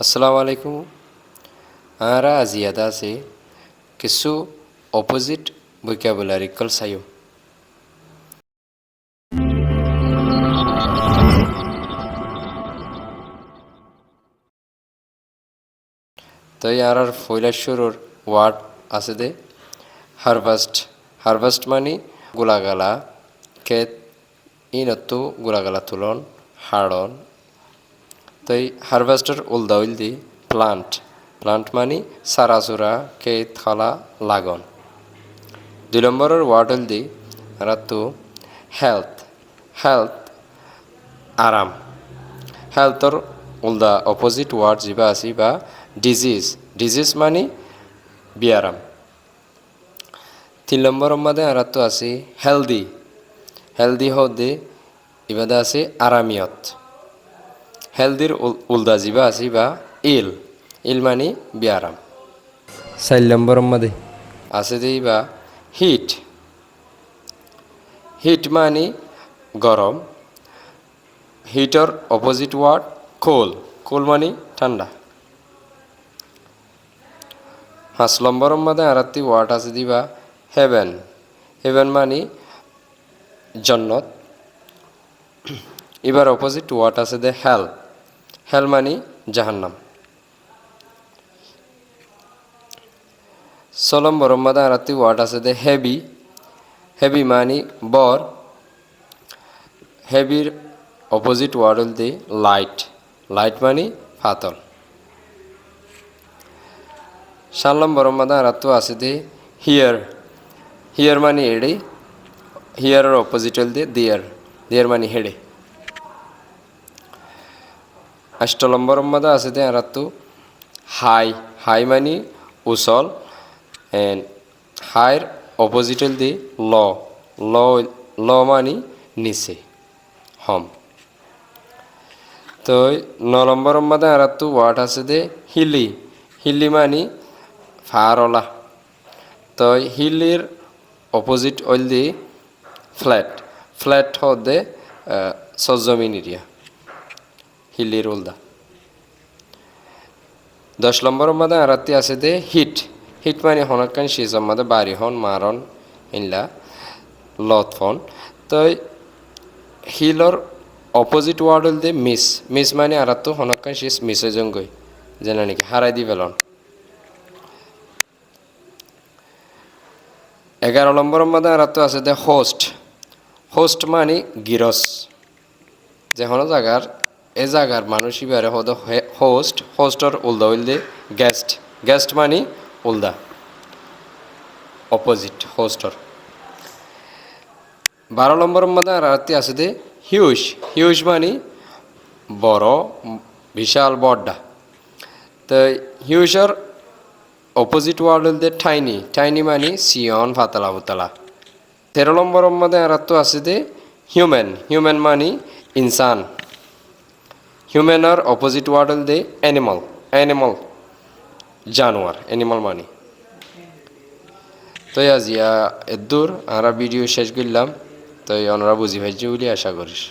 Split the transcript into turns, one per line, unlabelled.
আসসালামু আলাইকুম। আমরা আজিয়াদা আছে কিছু অপোজিট vocabulary কল সাইও। তো আর ফয়লা শুরুর ওয়ার্ড আছে দে হারভেস্ট। হারভেস্ট মানে গোলাগালা ক্ষেত ইনতো গোলাগালা তুলন হাড়ন। তো হারভেস্টার উলদা উলদি প্লান্ট। প্লান্ট মানে সারাসুরা ক্ষেত খালা লাগন। 2 নম্বরের ওয়ার্ড হলদি রাতো হেলথ। হেলথ আরাম। হেলথর উল্দা অপোজিট ওয়ার্ড যা আছে বা ডিজিজ। ডিজিজ মানে বিয়ারাম। 3 নম্বরের মধ্যে আরাতো আছে হেলদি। হেলদি হদে ইবাদা আছে আরামিয়ত। হেলদির উল্দা যা আছে বা ইল। ইল মানে বিয়ারাম। 4 নম্বরের মধ্যে আছে যে বা হিট। হিট মানে গরম। হিটর অপোজিট ওয়ার্ড কোল। কোল মানে ঠান্ডা। 5 নম্বরের মধ্যে আরেকটি ওয়ার্ড আছে দিবা হেভেন। হেভেন মানে জন্নত। এবার অপোজিট ওয়ার্ড আছে দে হেল। হেল মানে জাহান্নাম। 6 নম্বরের মধ্যে আরেকটি ওয়ার্ড আছে দে হেভি। হেভি মানে বর। হেভির অপোজিট ওয়ার্ড হল দি লাইট। লাইট মানে ফাতল। 7 নম্বরের মধ্যে আরেকটি আছে দে হিয়ার। হিয়ার মানে এড়ে। হিয়ারের অপোজিট হল দি দিয়ার। দিয়ার মানে হেড়ে। 8 নম্বরের মধ্যে আছে দে আরেকটি হাই। হাই মানে উসল। এন্ড হাইর অপোজিট হল দি ল। ল ল মানে নিচে হম। তো 9 নম্বরের মধ্যে আরেকটি ওয়ার্ড আছে দে হিলি। হিলি মানে ফারলা। তো হিলির অপোজিট হল দি ফ্ল্যাট। ফ্ল্যাট হদে সরজমিন এরিয়া। হিলির উল্দা। 10 নম্বরের মধ্যে আরেকটি আছে দে হিট। হিট মানে হনকান সিজম মধ্যে বাড়ি হন মারন ইনলা লতফন। তো হিলর অপোজিট ওয়ার্ড হল দে মিস। মিস মানে আরেকটি হনকান সিজ মিসে জঙ্গই যেন নাকি হারাই দি ফেলন। 11 নম্বরের মধ্যে আরেকটি আছে দে হোস্ট। হোস্ট মানে গিরস। যে হন জায়গার এ জায়গার মানুষ ইবারে হদ হোস্ট। হোস্টর উল্দা হইল দে গেস্ট। গেস্ট মানে উল্দা অপোজিট হোস্টর। 12 নম্বরের মধ্যে আরেকটি আছে দে হিউজ। হিউজ মানে বড় বিশাল বড়ডা। তো হিউজর অপোজিট ওয়ার্ড হল দে টাইনি। টাইনি মানে সিয়ন ফাতলা ফুতলা। 13 নম্বরের মধ্যে আরেকটি আছে দে হিউম্যান। হিউম্যান মানে ইনসান। হিউম্যানের অপোজিট ওয়ার্ড হল দে অ্যানিমাল। অ্যানিমাল জানোয়ার। অ্যানিমাল মানে। তো আজিয়া এদূর আমরা ভিডিও শেষ করলাম। তো ওনারা বুঝি ভাইজি বলে আশা করিস।